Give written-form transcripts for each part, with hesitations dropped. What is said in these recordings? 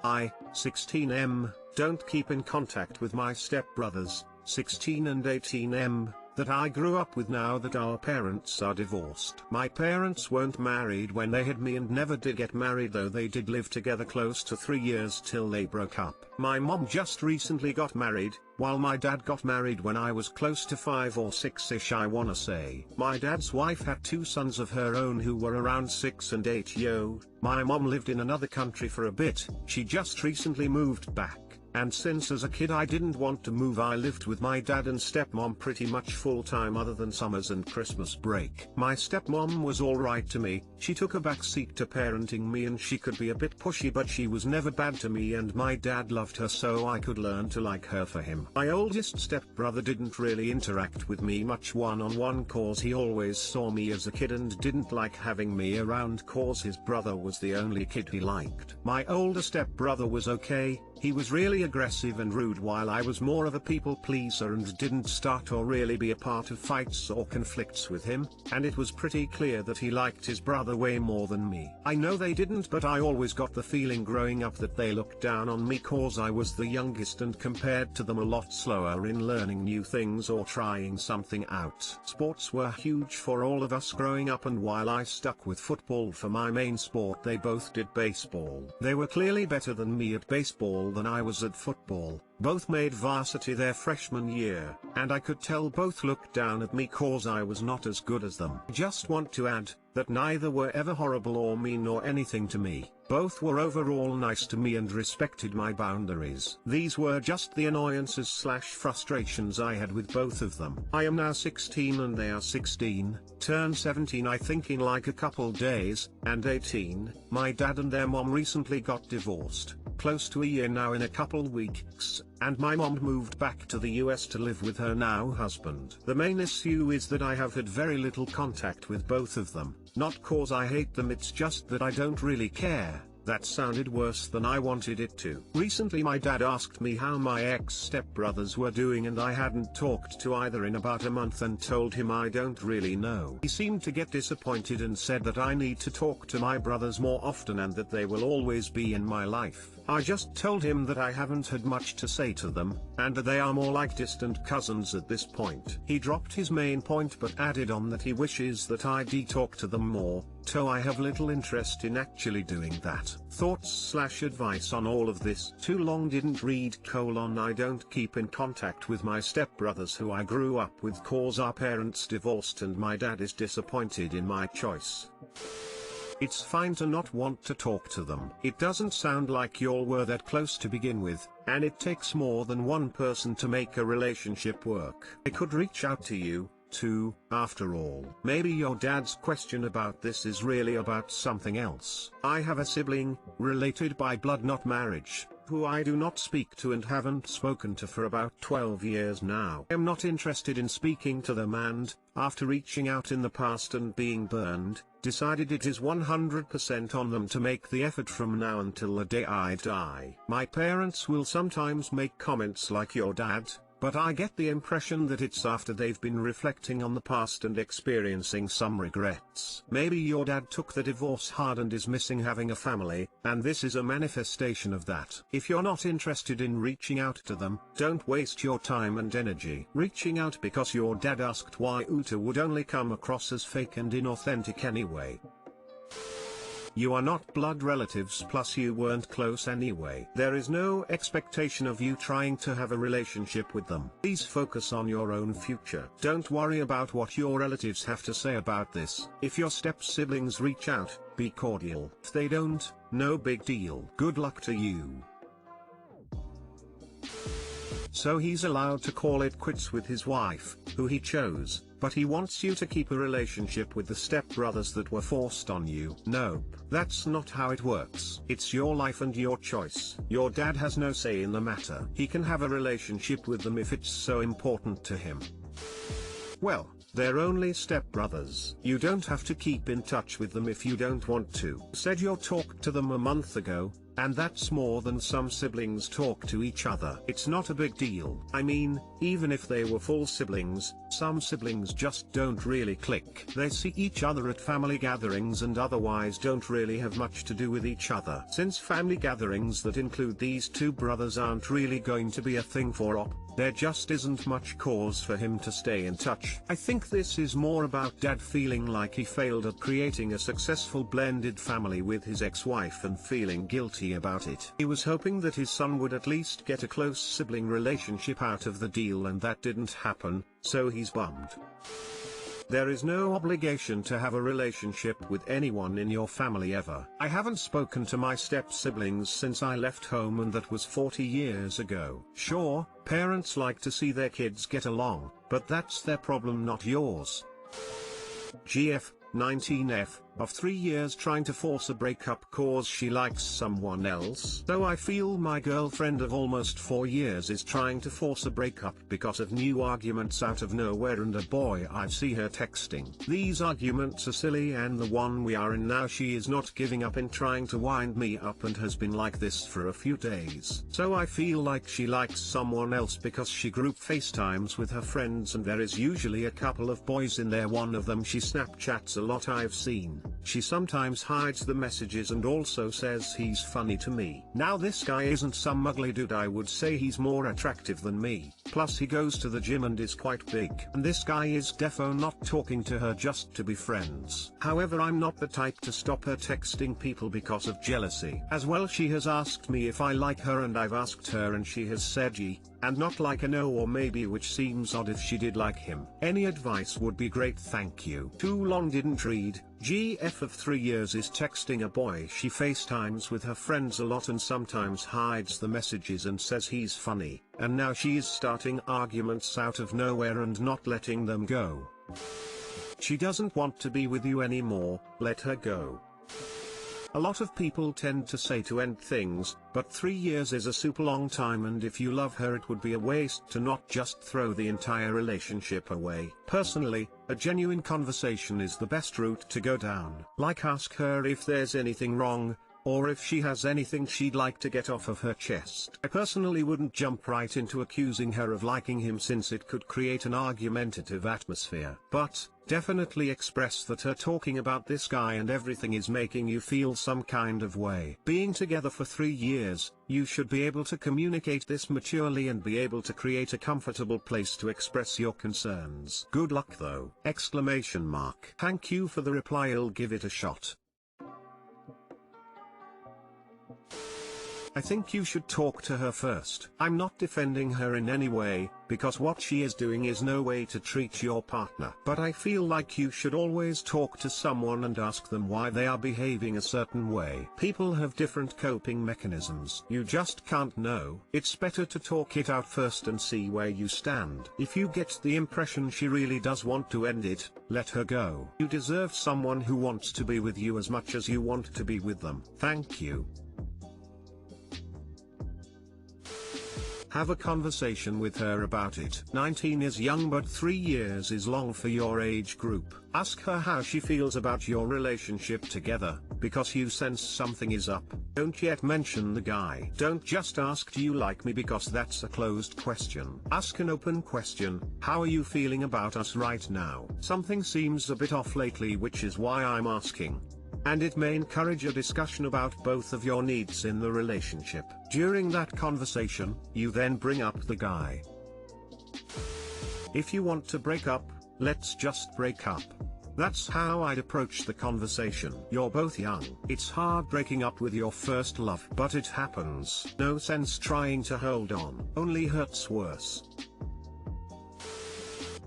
I, 16M, don't keep in contact with my stepbrothers, 16 and 18M, that I grew up with now that our parents are divorced. My parents weren't married when they had me and never did get married, though they did live together close to 3 years till they broke up. My mom just recently got married, while my dad got married when I was close to 5 or 6ish I wanna say. My dad's wife had 2 sons of her own who were around 6 and 8 yo. My mom lived in another country for a bit, she just recently moved back. And since as a kid I didn't want to move, I lived with my dad and stepmom pretty much full time other than summers and Christmas break. My stepmom was alright to me, she took a backseat to parenting me and she could be a bit pushy, but she was never bad to me, and my dad loved her so I could learn to like her for him. My oldest stepbrother didn't really interact with me much one-on-one cause he always saw me as a kid and didn't like having me around cause his brother was the only kid he liked. My older stepbrother was okay, he was really aggressive and rude while I was more of a people pleaser and didn't start or really be a part of fights or conflicts with him, and it was pretty clear that he liked his brother way more than me. I know they didn't, but I always got the feeling growing up that they looked down on me cause I was the youngest and compared to them a lot slower in learning new things or trying something out. Sports were huge for all of us growing up, and while I stuck with football for my main sport, they both did baseball. They were clearly better than me at baseball than I was at football. Both made varsity their freshman year, and I could tell both looked down at me cause I was not as good as them. Just want to add, that neither were ever horrible or mean or anything to me. Both were overall nice to me and respected my boundaries. These were just the annoyances / frustrations I had with both of them. I am now 16 and they are 16, turn 17 I think in like a couple days, and 18. My dad and their mom recently got divorced, close to a year now in a couple weeks, and my mom moved back to the US to live with her now husband. The main issue is that I have had very little contact with both of them, not cause I hate them, it's just that I don't really care. That sounded worse than I wanted it to. Recently my dad asked me how my ex-stepbrothers were doing, and I hadn't talked to either in about a month and told him I don't really know. He seemed to get disappointed and said that I need to talk to my brothers more often and that they will always be in my life. I just told him that I haven't had much to say to them, and that they are more like distant cousins at this point. He dropped his main point but added on that he wishes that I talk to them more, so I have little interest in actually doing that. Thoughts / advice on all of this? Too long didn't read : I don't keep in contact with my stepbrothers who I grew up with cause our parents divorced and my dad is disappointed in my choice. It's fine to not want to talk to them. It doesn't sound like y'all were that close to begin with, and it takes more than one person to make a relationship work. I could reach out to you, too, after all. Maybe your dad's question about this is really about something else. I have a sibling, related by blood not marriage, who I do not speak to and haven't spoken to for about 12 years now. I am not interested in speaking to them and, after reaching out in the past and being burned, decided it is 100% on them to make the effort from now until the day I die. My parents will sometimes make comments like your dad, but I get the impression that it's after they've been reflecting on the past and experiencing some regrets. Maybe your dad took the divorce hard and is missing having a family, and this is a manifestation of that. If you're not interested in reaching out to them, don't waste your time and energy. Reaching out because your dad asked why Uta would only come across as fake and inauthentic anyway. You are not blood relatives, plus you weren't close anyway. There is no expectation of you trying to have a relationship with them. Please focus on your own future. Don't worry about what your relatives have to say about this. If your step-siblings reach out, be cordial. If they don't, no big deal. Good luck to you. So he's allowed to call it quits with his wife, who he chose, but he wants you to keep a relationship with the stepbrothers that were forced on you. Nope, that's not how it works. It's your life and your choice. Your dad has no say in the matter. He can have a relationship with them if it's so important to him. Well, they're only stepbrothers. You don't have to keep in touch with them if you don't want to. Said you talked to them a month ago, and that's more than some siblings talk to each other. It's not a big deal. I mean, even if they were full siblings, some siblings just don't really click. They see each other at family gatherings and otherwise don't really have much to do with each other. Since family gatherings that include these two brothers aren't really going to be a thing for Op, there just isn't much cause for him to stay in touch. I think this is more about Dad feeling like he failed at creating a successful blended family with his ex-wife and feeling guilty about it. He was hoping that his son would at least get a close sibling relationship out of the deal, and that didn't happen, so he's bummed. There is no obligation to have a relationship with anyone in your family ever. I haven't spoken to my step-siblings since I left home, and that was 40 years ago. Sure, parents like to see their kids get along, but that's their problem, not yours. GF 19F, of 3 years trying to force a breakup cause she likes someone else. So I feel my girlfriend of almost 4 years is trying to force a breakup because of new arguments out of nowhere and a boy I see her texting. These arguments are silly, and the one we are in now, she is not giving up in trying to wind me up and has been like this for a few days. So I feel like she likes someone else because she group FaceTimes with her friends and there is usually a couple of boys in there. One of them she Snapchats a lot, I've seen. She sometimes hides the messages and also says he's funny to me. Now this guy isn't some ugly dude, I would say he's more attractive than me, plus he goes to the gym and is quite big. And this guy is defo not talking to her just to be friends. However, I'm not the type to stop her texting people because of jealousy. As well, she has asked me if I like her and I've asked her and she has said ye, and not like a no or maybe, which seems odd if she did like him. Any advice would be great, thank you. Too long, didn't read. GF of 3 years is texting a boy she FaceTimes with her friends a lot and sometimes hides the messages and says he's funny, and now she's starting arguments out of nowhere and not letting them go. She doesn't want to be with you anymore, let her go. A lot of people tend to say to end things, but 3 years is a super long time, and if you love her it would be a waste to not just throw the entire relationship away. Personally, a genuine conversation is the best route to go down. Like, ask her if there's anything wrong, or if she has anything she'd like to get off of her chest. I personally wouldn't jump right into accusing her of liking him since it could create an argumentative atmosphere. But definitely express that her talking about this guy and everything is making you feel some kind of way. Being together for 3 years, you should be able to communicate this maturely and be able to create a comfortable place to express your concerns. Good luck though! Exclamation mark. Thank you for the reply, I'll give it a shot. I think you should talk to her first. I'm not defending her in any way, because what she is doing is no way to treat your partner. But I feel like you should always talk to someone and ask them why they are behaving a certain way. People have different coping mechanisms. You just can't know. It's better to talk it out first and see where you stand. If you get the impression she really does want to end it, let her go. You deserve someone who wants to be with you as much as you want to be with them. Thank you. Have a conversation with her about it. 19 is young, but 3 years is long for your age group. Ask her how she feels about your relationship together, because you sense something is up. Don't yet mention the guy. Don't just ask, do you like me, because that's a closed question. Ask an open question. How are you feeling about us right now? Something seems a bit off lately, which is why I'm asking. And it may encourage a discussion about both of your needs in the relationship. During that conversation, you then bring up the guy. If you want to break up, let's just break up. That's how I'd approach the conversation. You're both young. It's hard breaking up with your first love, but it happens. No sense trying to hold on. Only hurts worse.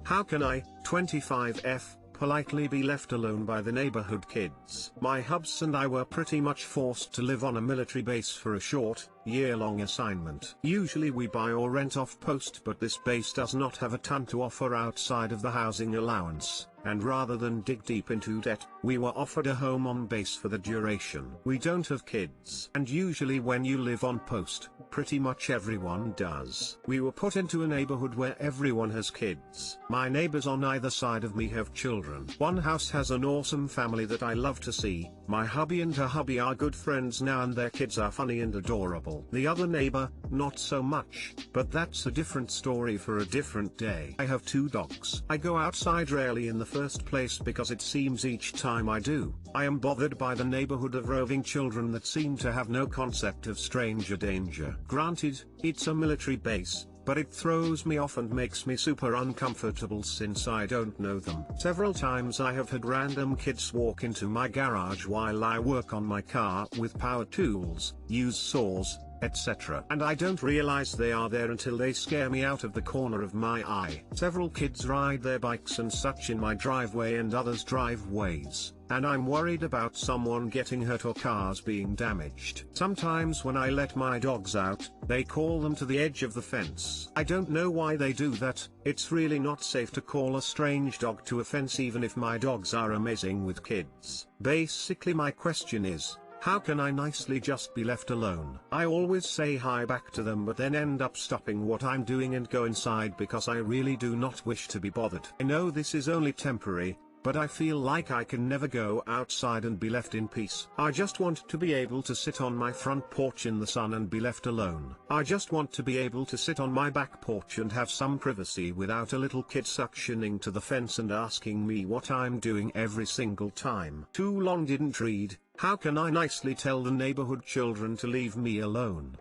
How can I, 25F, politely be left alone by the neighborhood kids? My hubs and I were pretty much forced to live on a military base for a short, year-long assignment. Usually we buy or rent off post, but this base does not have a ton to offer outside of the housing allowance. and rather than dig deep into debt, we were offered a home on base for the duration. We don't have kids. And usually when you live on post, pretty much everyone does. We were put into a neighborhood where everyone has kids. My neighbors on either side of me have children. One house has an awesome family that I love to see. My hubby and her hubby are good friends now and their kids are funny and adorable. The other neighbor, not so much, but that's a different story for a different day. I have 2 dogs. I go outside rarely in the first place because it seems each time I do, I am bothered by the neighborhood of roving children that seem to have no concept of stranger danger. Granted, it's a military base, but it throws me off and makes me super uncomfortable since I don't know them. Several times I have had random kids walk into my garage while I work on my car with power tools, use saws, etc. And I don't realize they are there until they scare me out of the corner of my eye. Several kids ride their bikes and such in my driveway and others' driveways, and I'm worried about someone getting hurt or cars being damaged. Sometimes when I let my dogs out, they call them to the edge of the fence. I don't know why they do that. It's really not safe to call a strange dog to a fence even if my dogs are amazing with kids. Basically my question is, how can I nicely just be left alone? I always say hi back to them but then end up stopping what I'm doing and go inside because I really do not wish to be bothered. I know this is only temporary, but I feel like I can never go outside and be left in peace. I just want to be able to sit on my front porch in the sun and be left alone. I just want to be able to sit on my back porch and have some privacy without a little kid suctioning to the fence and asking me what I'm doing every single time. Too long didn't read. How can I nicely tell the neighborhood children to leave me alone?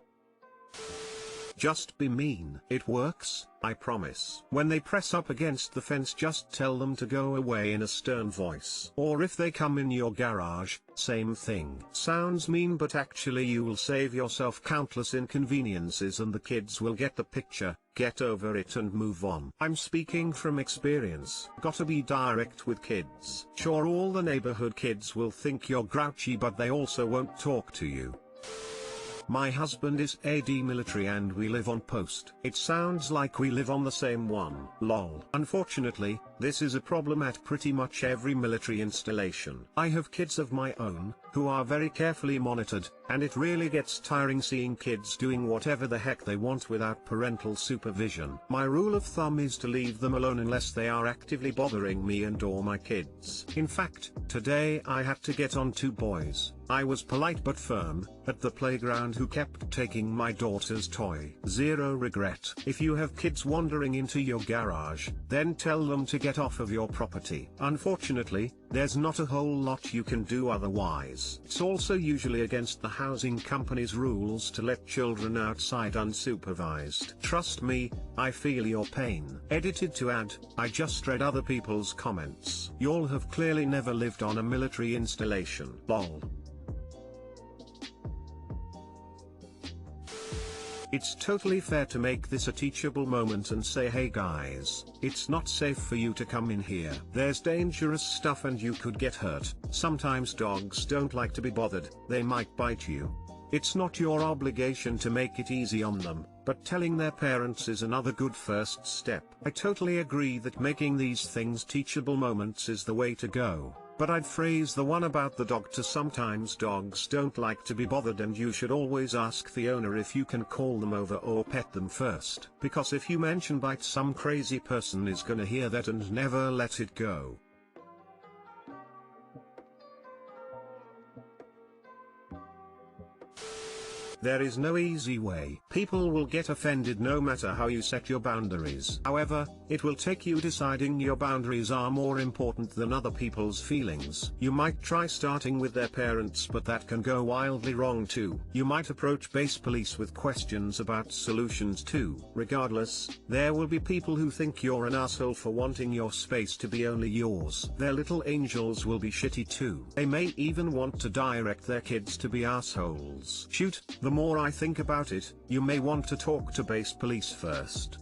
Just be mean. It works, I promise. When they press up against the fence, just tell them to go away in a stern voice. Or if they come in your garage, same thing. Sounds mean, but actually you will save yourself countless inconveniences and the kids will get the picture, get over it and move on. I'm speaking from experience. Gotta be direct with kids. Sure, all the neighborhood kids will think you're grouchy, but they also won't talk to you. My husband is AD military and we live on post. It sounds like we live on the same one. Lol. Unfortunately, this is a problem at pretty much every military installation. I have kids of my own, who are very carefully monitored, and it really gets tiring seeing kids doing whatever the heck they want without parental supervision. My rule of thumb is to leave them alone unless they are actively bothering me and or my kids. In fact, today I had to get on 2 boys. I was polite but firm, at the playground who kept taking my daughter's toy. Zero regret. If you have kids wandering into your garage, then tell them to get off of your property. Unfortunately, there's not a whole lot you can do otherwise. It's also usually against the housing company's rules to let children outside unsupervised. Trust me, I feel your pain. Edited to add, I just read other people's comments. Y'all have clearly never lived on a military installation. Lol. It's totally fair to make this a teachable moment and say, hey guys, it's not safe for you to come in here. There's dangerous stuff and you could get hurt. Sometimes dogs don't like to be bothered, they might bite you. It's not your obligation to make it easy on them, but telling their parents is another good first step. I totally agree that making these things teachable moments is the way to go. But I'd phrase the one about the dog to sometimes dogs don't like to be bothered and you should always ask the owner if you can call them over or pet them first. Because if you mention bite, some crazy person is gonna hear that and never let it go. There is no easy way. People will get offended no matter how you set your boundaries. However, it will take you deciding your boundaries are more important than other people's feelings. You might try starting with their parents, but that can go wildly wrong too. You might approach base police with questions about solutions too. Regardless, there will be people who think you're an asshole for wanting your space to be only yours. Their little angels will be shitty too. They may even want to direct their kids to be assholes. Shoot, the more I think about it, you may want to talk to base police first.